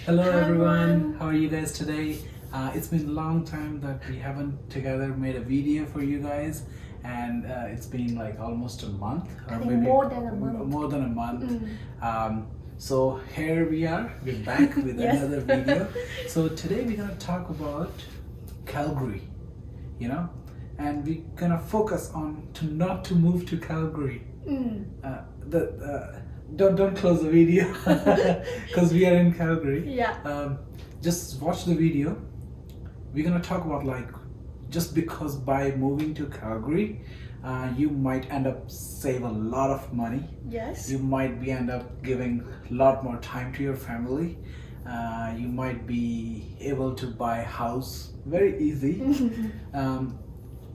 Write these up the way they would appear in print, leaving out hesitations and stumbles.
Hello Hi everyone, everyone. how are you guys today? It's been a long time that we haven't together made a video for you guys, and it's been like almost a month I or think maybe more than a month. more than a month. Mm. So here we are, we're back with Yes. another video. So today we're gonna talk about Calgary, you know, and we're gonna focus on to not to move to Calgary. Mm. Don't close the video because we are in Calgary. Yeah. Just watch the video. We're gonna talk about like just because by moving to Calgary, you might end up save a lot of money. Yes. You might be end up giving a lot more time to your family. You might be able to buy a house very easy.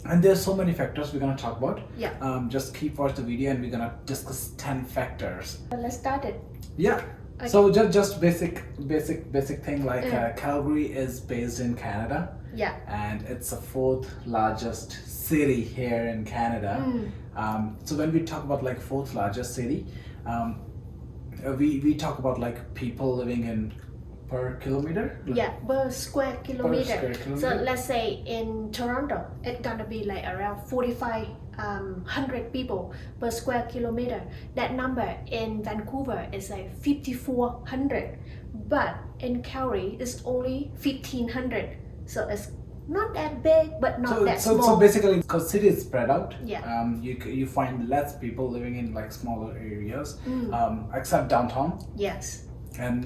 And there's so many factors we're gonna talk about. Yeah. Just keep watch the video and we're gonna discuss 10 factors. Let's start it. Yeah. Okay. So just basic thing like Mm. Calgary is based in Canada Yeah. and it's the fourth largest city here in Canada. So when we talk about like fourth largest city, we talk about like people living in per kilometer. Yeah, per square kilometer. square So kilometer. let's say in Toronto, it's gonna be like around 4,500 people per square kilometer. That number in Vancouver is like 5,400, but in Calgary it's only 1,500. So it's not that big, but not that small. So basically, because city is spread out, Yeah. You find less people living in like smaller areas, Mm. except downtown, Yes. and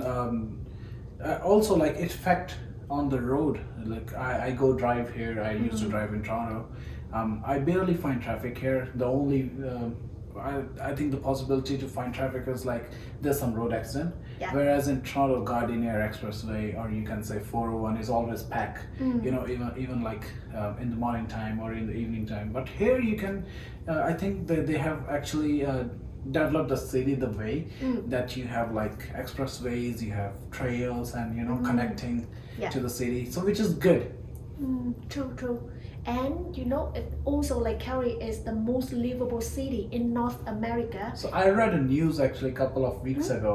also like it affect on the road. Like I go drive here. I used to drive in Toronto. I barely find traffic here. The only I think the possibility to find traffic is like there's some road accident. Yeah. Whereas in Toronto, Gardiner Expressway or you can say 401 is always packed. You know, even like in the morning time or in the evening time. But here you can, I think that they have actually developed the city the way that you have like expressways, you have trails, and you know connecting Yeah. to the city. So which is good. True. And you know, it also like Calgary is the most livable city in North America. So I read a news actually a couple of weeks ago.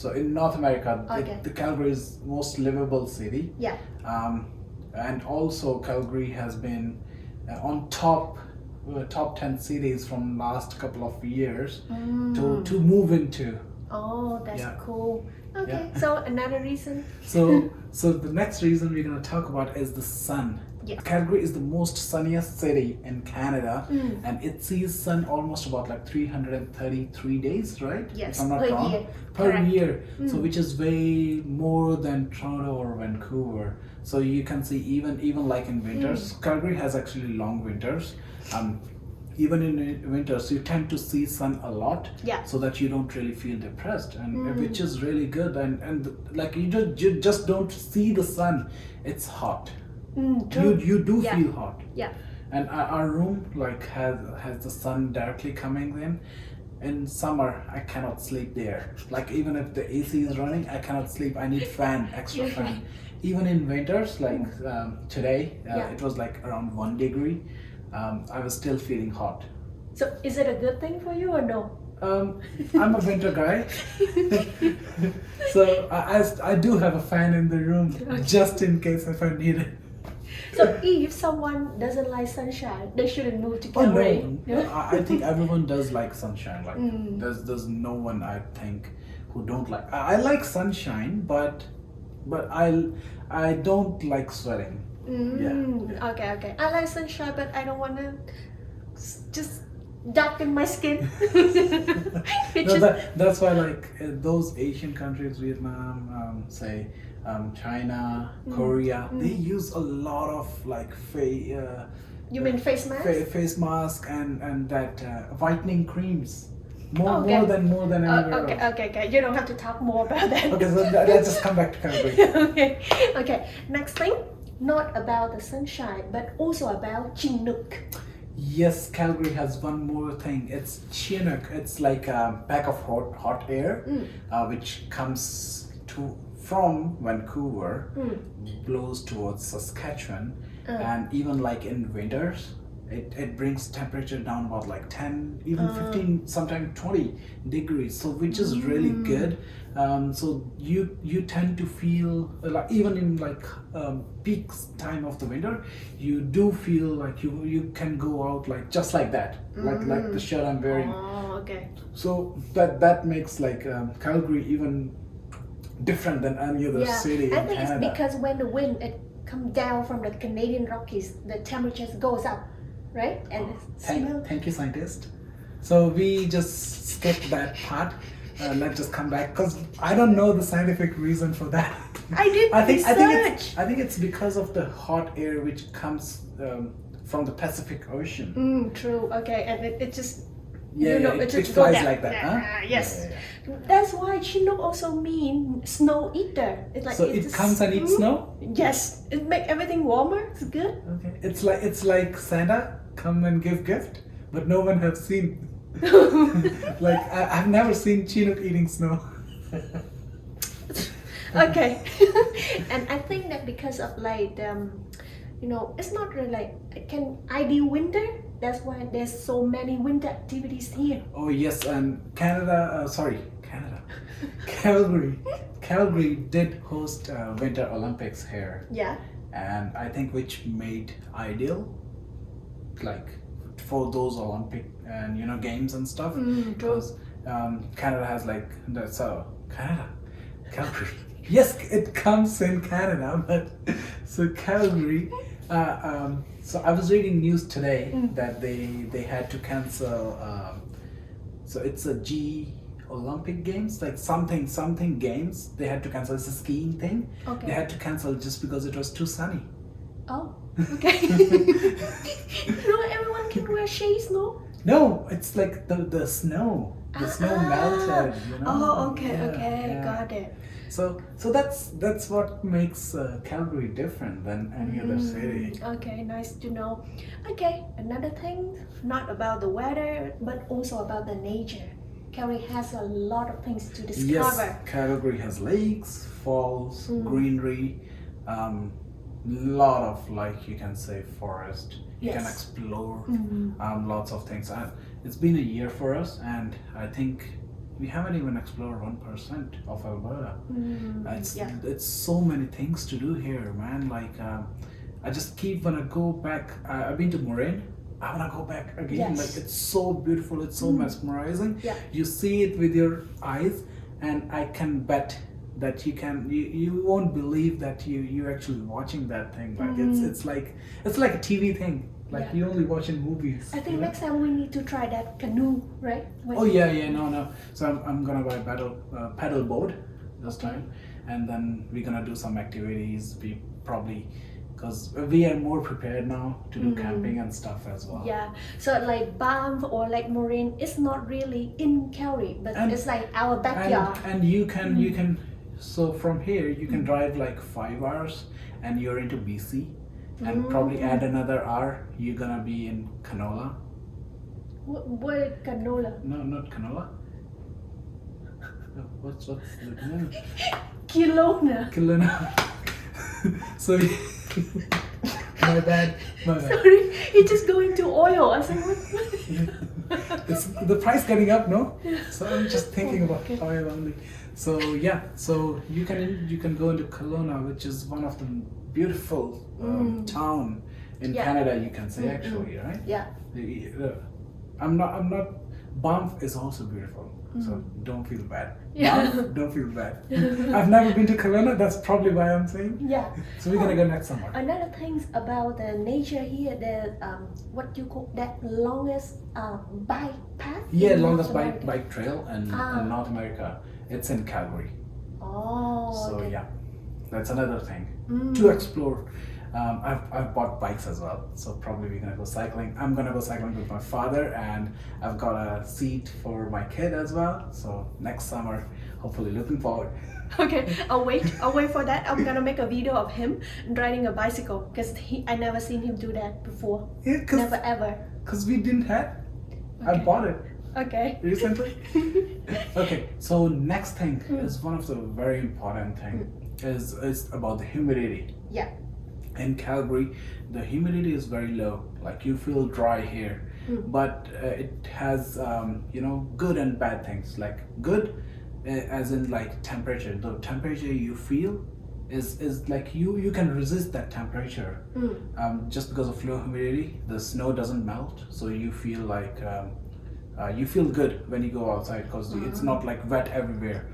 So in North America, Okay. the Calgary is most livable city. Yeah. And also Calgary has been on top 10 cities from last couple of years to move into. Oh, that's Yeah. cool. Okay, Yeah. so another reason. So the next reason we're going to talk about is the sun. Yeah. Calgary is the most sunniest city in Canada, and it sees sun almost about like 333 days, right? Yes, If I'm not per wrong. year. Per Correct. year. So which is way more than Toronto or Vancouver. So you can see even like in winters, Calgary has actually long winters. Even in winters, you tend to see sun a lot, Yeah. so that you don't really feel depressed, and which is really good. And like you just don't see the sun; it's hot. True. You do Yeah. feel hot. Yeah. And our room like has the sun directly coming in. In summer, I cannot sleep there. Like even if the AC is running, I cannot sleep. I need extra fan. Even in winters, like today, Yeah. it was like around 1 degree. I was still feeling hot. So is it a good thing for you or no? I'm a winter guy, so I do have a fan in the room just in case if I need it. So if someone doesn't like sunshine, they shouldn't move to Oh Calgary. no, I think everyone does like sunshine. Like there's no one I think who don't like. I like sunshine, but I don't like sweating. Yeah. Okay. I like sunshine, but I don't want to just darken my skin. No, that's why like those Asian countries, Vietnam, say China, Korea, they use a lot of like You mean face mask? face mask and that whitening creams Okay. more than anywhere else. Okay. You don't have to talk more about that. Okay, so let's just come back to Calgary. Okay. Next thing, not about the sunshine, but also about Chinook. Yes, Calgary has one more thing. It's Chinook. It's like a pack of hot air, which comes from Vancouver, blows towards Saskatchewan, and even like in winters, it brings temperature down about like 10, even 15, sometimes 20 degrees. So which is really good. So you tend to feel like even in like peak time of the winter, you do feel like you can go out like just like that, like the shirt I'm wearing. Oh, okay. So that makes like Calgary even different than any other city in I think Canada. it's because when the wind it comes down from the Canadian Rockies, the temperature goes up, right? And it's Thank you, scientist. So we just skip that part. Let's just come back because I don't know the scientific reason for that. I did research. I think it's because of the hot air which comes from the Pacific Ocean. True. Okay, and it just It just flies go down. like that, huh? Yes. Yeah. That's why Chinook also mean snow eater. It's like So it comes and eats snow. Yes, it make everything warmer. It's good. Okay. It's like Santa come and give gift, but no one have seen. Like I've never seen Chinook eating snow. Okay. And I think that because of like it's not really like ideal winter. That's why there's so many winter activities here. Oh yes, and Canada. Calgary did host Winter Olympics here. Yeah. And I think which made ideal, like for those Olympic and games and stuff. True. Because Canada has like Calgary. Yes, it comes in Canada, but so Calgary. So I was reading news today that they had to cancel. So it's a Olympic Games, like something games. They had to cancel. It's a skiing thing. Okay. They had to cancel just because it was too sunny. Oh, okay. Everyone can wear shades, no? No, it's like the snow. The snow melted. Oh, okay, Yeah. got it. So that's what makes Calgary different than any other city. Okay, nice to know. Okay, another thing, not about the weather, but also about the nature. Calgary has a lot of things to discover. Yes, Calgary has lakes, falls, greenery, lot of like you can say forest. You can explore lots of things. It's been a year for us, and I think we haven't even explored 1% of Alberta. It's so many things to do here, man. Like I just keep wanna go back. I've been to Moraine. I wanna go back again. Yes. Like it's so beautiful. It's so mesmerizing. Yeah. You see it with your eyes, and I can bet that you won't believe that you're actually watching that thing. Like it's like a TV thing. Like you only watch in movies. I think next time we need to try that canoe, right? Oh yeah, no. So I'm gonna buy paddle board this time, and then we're gonna do some activities. We probably, because we are more prepared now to do camping and stuff as well. Yeah. So like Banff or like Moraine, it's not really in Calgary, but it's like our backyard. And you can. So from here you can drive like 5 hours, and you're into BC. And probably add another hour, you're gonna be in Canola. What is canola? No, not Canola. What's the name? Kelowna. So, my bad. Sorry, you just go into oil. I said, what? It's the price getting up, no? So I'm just thinking about oil only. So yeah, so you can go into Kelowna, which is one of the beautiful town in Canada, you can say actually, right? Yeah. I'm not. Banff is also beautiful, so don't feel bad. Yeah. Banff, don't feel bad. I've never been to Kelowna. That's probably why I'm saying. Yeah. So we're gonna go next summer. Another thing about the nature here, the what you call that longest bike path. Yeah, in longest North America. bike trail in North America. It's in Calgary. Oh. So okay. yeah, that's another thing to explore. I've bought bikes as well, so probably we're gonna go cycling. I'm gonna go cycling with my father, and I've got a seat for my kid as well. So next summer, hopefully, looking forward. Okay, I'll wait for that. I'm gonna make a video of him riding a bicycle because I never seen him do that before. Yeah, Never ever. Cause we didn't have. I bought it Okay. recently. Okay, so next thing is one of the very important thing is about the humidity. Yeah. In Calgary, the humidity is very low. Like you feel dry here, but it has good and bad things. Like good, as in like temperature. The temperature you feel is like you can resist that temperature. Just because of low humidity, the snow doesn't melt, so you feel like you feel good when you go outside because it's not like wet everywhere.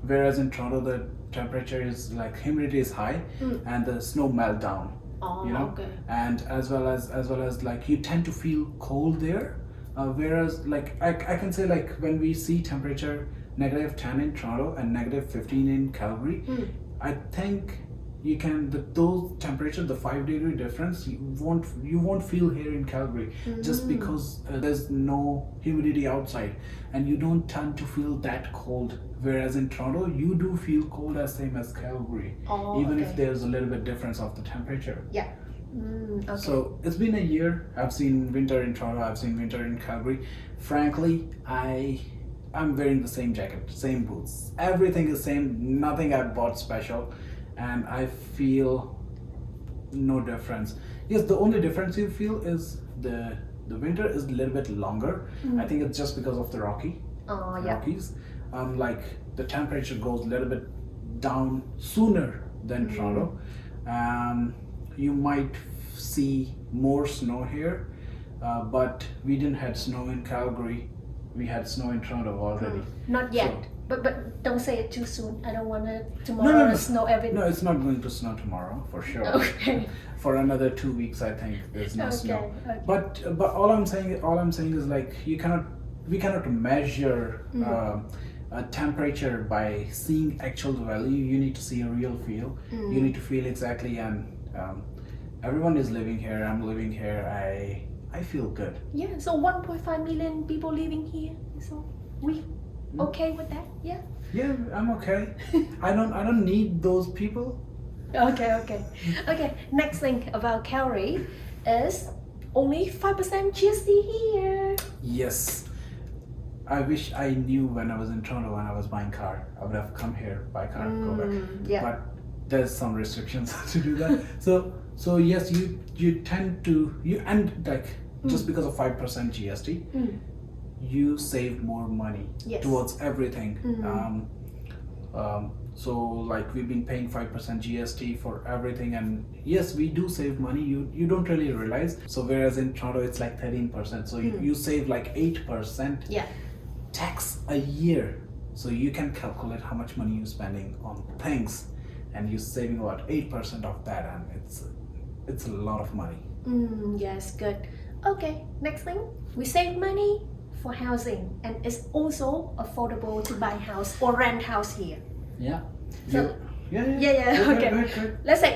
Whereas in Toronto, the temperature is like humidity is high and the snow melt down. Oh, You know, okay. and as well as like you tend to feel cold there. Whereas like I can say like when we see temperature -10 in Toronto and -15 in Calgary, I think you can those temperature, the 5 degree difference, you won't feel here in Calgary just because there's no humidity outside and you don't tend to feel that cold. Whereas in Toronto, you do feel cold as same as Calgary, Oh, even if okay. there's a little bit difference of the temperature. Yeah. Okay. So it's been a year. I've seen winter in Toronto. I've seen winter in Calgary. Frankly, I'm wearing the same jacket, same boots. Everything is same. Nothing I bought special, and I feel no difference. Yes, the only difference you feel is the winter is a little bit longer. I think it's just because of the Oh, yeah. Rockies. Like the temperature goes a little bit down sooner than Toronto. You might see more snow here, but we didn't have snow in Calgary. We had snow in Toronto already. Not yet. So- But don't say it too soon. I don't want to tomorrow snow every. No, it's not going to snow tomorrow for sure. Okay. For another 2 weeks, I think there's no snow. Okay. But all I'm saying is like we cannot measure a temperature by seeing actual value. You need to see a real feel. You need to feel exactly, and everyone is living here. I'm living here. I feel good. Yeah. So 1.5 million people living here. So we okay with that? Yeah. Yeah, I'm okay. I don't need those people. Okay. Next thing about Calgary is only 5% GST here. Yes. I wish I knew when I was in Toronto when I was buying car. I would have come here, buy car, go back. Yeah. But there's some restrictions to do that. So yes, you tend to and like just because of 5% GST, you save more money Yes. towards everything. So like we've been paying 5% GST for everything, and yes, we do save money. You don't really realize. So whereas in Toronto it's like 13%, so you save like 8% Yeah. tax a year. So you can calculate how much money you're spending on things, and you're saving about 8% of that, and it's a lot of money. Yes, good. Okay, next thing, we save money for housing, and it's also affordable to buy house or rent house here. Yeah. So- yeah. Yeah, okay. Good. Let's say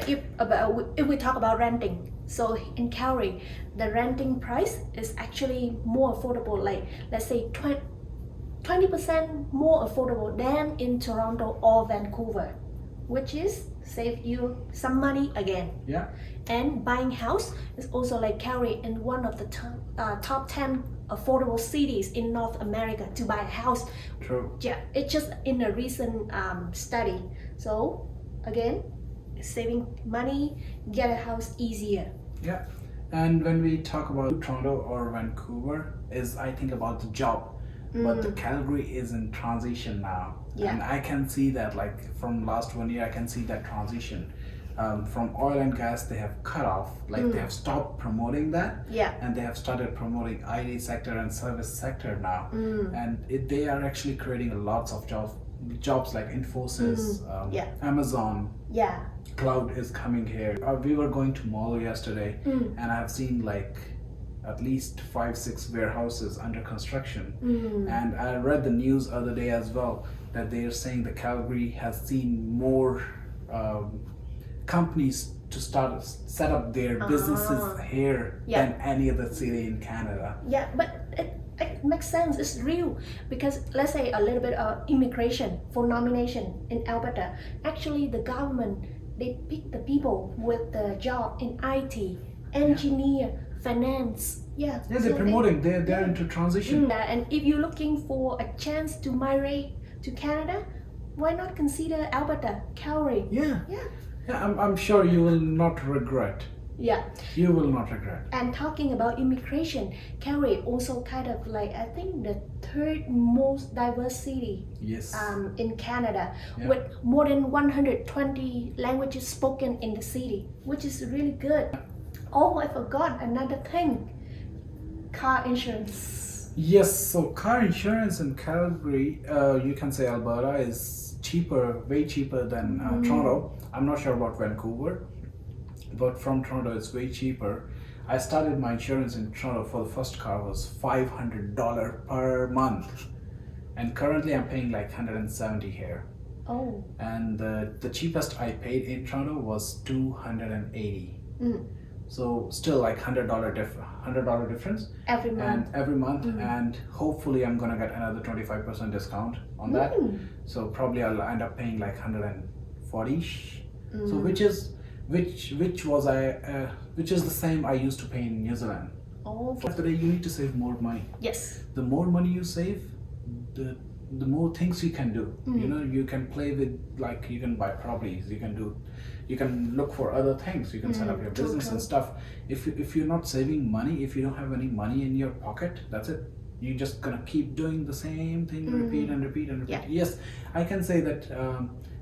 if we talk about renting, so in Calgary, the renting price is actually more affordable. Like let's say 20% more affordable than in Toronto or Vancouver, which is save you some money again. Yeah. And buying house is also like Calgary in one of the top 10 affordable cities in North America to buy a house. True. Yeah, it's just in a recent study. So again, saving money, get a house easier. Yeah. And when we talk about Toronto or Vancouver, is I think about the job. But the Calgary is in transition now. Yeah. And I can see that like from last 1 year, I can see that transition. From oil and gas, they have cut off, like they have stopped promoting that. Yeah. And they have started promoting IT sector and service sector now. And they are actually creating lots of jobs like Infosys, Yeah. Amazon, Yeah. cloud is coming here. We were going to mall yesterday, and I have seen like at least 5-6 warehouses under construction. And I read the news other day as well that they are saying that Calgary has seen more companies to set up their businesses here Yeah. than any other city in Canada. Yeah, but it makes sense. It's real because let's say a little bit of immigration for nomination in Alberta. Actually, the government they pick the people with the job in IT, engineer, finance. Yeah. Yeah, so they're promoting. They're yeah. into transition. And if you're looking for a chance to migrate to Canada, why not consider Alberta, Calgary? Yeah. Yeah. Yeah, I'm sure you will not regret Yeah. You will not regret. And talking about immigration, Calgary also kind of like, I think, the third most diverse city Yes. in Canada, Yeah. with more than 120 languages spoken in the city, which is really good. Oh, I forgot another thing. Car insurance. Yes, so car insurance in Calgary, you can say Alberta is cheaper, way cheaper than Toronto. I'm not sure about Vancouver, but from Toronto it's way cheaper. I started my insurance in Toronto for the first car was $500 per month, and currently I'm paying like 170 here. Oh. And the cheapest I paid in Toronto was 280. So still like $100 difference Every month. and every month, and hopefully I'm gonna get another 25% discount on that. So probably I'll end up paying like 140-ish. So which is the same I used to pay in New Zealand. Oh. After that, you need to save more money. Yes. The more money you save, the more things you can do. You know, you can play with, like, you can buy properties, you can look for other things, you can set up your business and stuff. If you're not saving money, if you don't have any money in your pocket, that's it. You're just gonna keep doing the same thing, repeat and repeat and repeat. Yeah. Yes, I can say that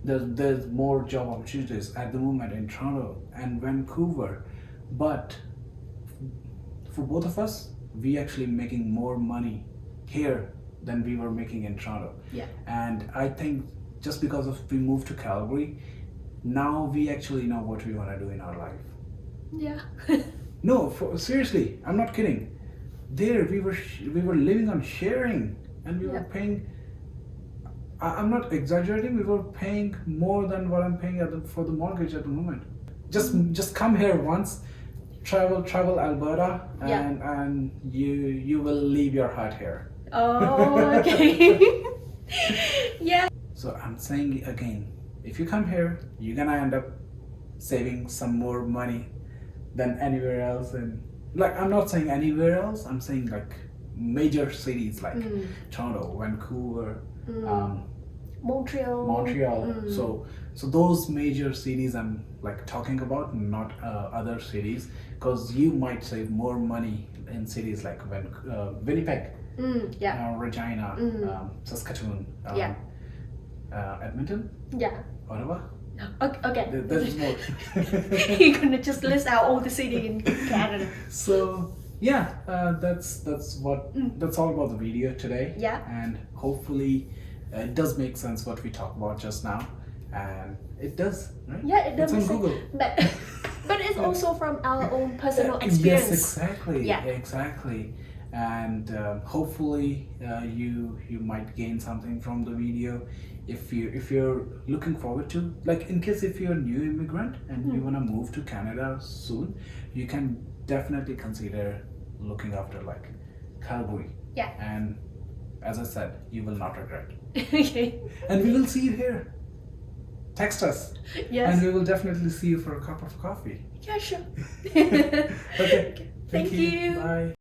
there's more job opportunities at the moment in Toronto and Vancouver, but for both of us, we actually making more money here than we were making in Toronto. Yeah. And I think just because of we moved to Calgary, now we actually know what we want to do in our life. Yeah. No, seriously, I'm not kidding. There we were living on sharing, and we were paying. I'm not exaggerating. We were paying more than what I'm paying for the mortgage at the moment. Just come here once, travel Alberta, and you will leave your heart here. Oh, okay. Yeah. So I'm saying again, if you come here, you're gonna end up saving some more money than anywhere else. And like, I'm not saying anywhere else, I'm saying like major cities like Toronto, Vancouver, Montreal. So those major cities I'm like talking about, not other cities, because you might save more money in cities like Winnipeg, Regina, Saskatoon, Edmonton, Ottawa. Okay. There's more. You're gonna just list out all the cities in Canada. So yeah, that's all about the video today. Yeah. And hopefully it does make sense what we talked about just now, and it does, right? Yeah, it does. It's on Google. But it's also from our own personal experience. Yes, exactly. Yeah. Exactly. And hopefully you might gain something from the video. If you're looking forward to, like, in case if you're a new immigrant and you want to move to Canada soon, you can definitely consider looking after like Calgary. Yeah. And as I said, you will not regret. Okay. And we will see you here. Text us. Yes. And we will definitely see you for a cup of coffee. Yeah, sure. Okay. Thank you. Bye.